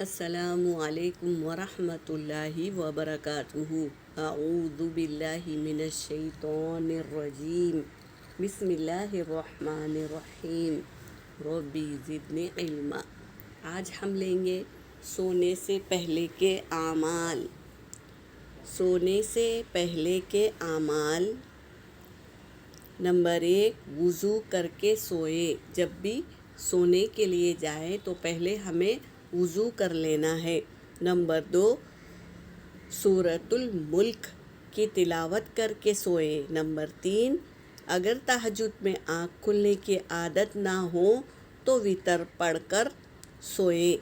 السلام علیکم ورحمۃ اللہ وبرکاتہ۔ اعوذ باللہ من الشیطان الرجیم، بسم اللہ الرحمن الرحیم، ربی زدنی علما۔ آج ہم لیں گے سونے سے پہلے کے اعمال۔ سونے سے پہلے کے اعمال۔ نمبر 1، وضو کر کے سوئے۔ جب بھی سونے کے لیے جائیں تو پہلے ہمیں وضو کر لینا ہے۔ نمبر 2، سورۃ الملک کی تلاوت کر کے سوئے۔ نمبر 3، اگر تہجد میں آنکھ کھلنے کی عادت نہ ہو تو وتر پڑھ کر سوئے۔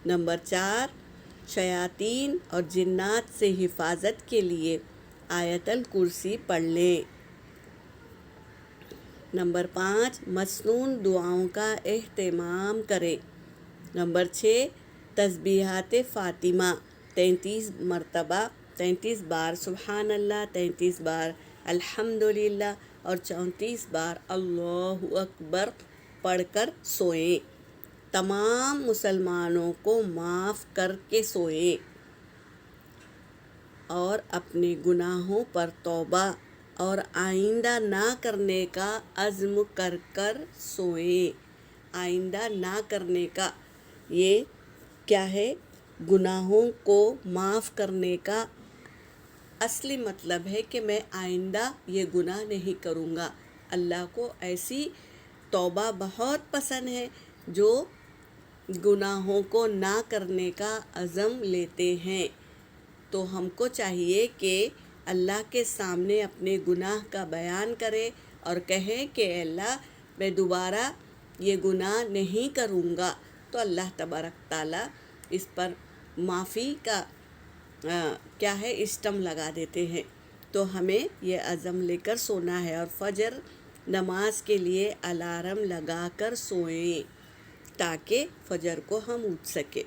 نمبر 4، شیاطین اور جنات سے حفاظت کے لیے آیت الکرسی پڑھ لیں۔ نمبر 5، مسنون دعاؤں کا اہتمام کریں۔ نمبر 6، تسبیحات فاطمہ 33 مرتبہ، 33 بار سبحان اللہ، 33 بار الحمدللہ اور 34 بار اللہ اکبر پڑھ کر سوئیں۔ تمام مسلمانوں کو معاف کر کے سوئیں اور اپنے گناہوں پر توبہ اور آئندہ نہ کرنے کا عزم کر کر سوئیں۔ آئندہ نہ کرنے کا یہ کیا ہے؟ گناہوں کو معاف کرنے کا اصلی مطلب ہے کہ میں آئندہ یہ گناہ نہیں کروں گا۔ اللہ کو ایسی توبہ بہت پسند ہے جو گناہوں کو نہ کرنے کا عزم لیتے ہیں۔ تو ہم کو چاہیے کہ اللہ کے سامنے اپنے گناہ کا بیان کرے اور کہیں کہ اے اللہ میں دوبارہ یہ گناہ نہیں کروں گا، تو اللہ تبارک تعالیٰ اس پر معافی کا کیا ہے اسٹم لگا دیتے ہیں۔ تو ہمیں یہ عزم لے کر سونا ہے اور فجر نماز کے لیے الارم لگا کر سوئیں تاکہ فجر کو ہم اٹھ سکیں۔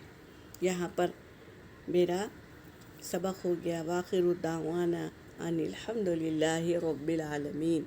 یہاں پر میرا سبق ہو گیا۔ وآخر دعوانا ان الحمد للہ رب العالمین۔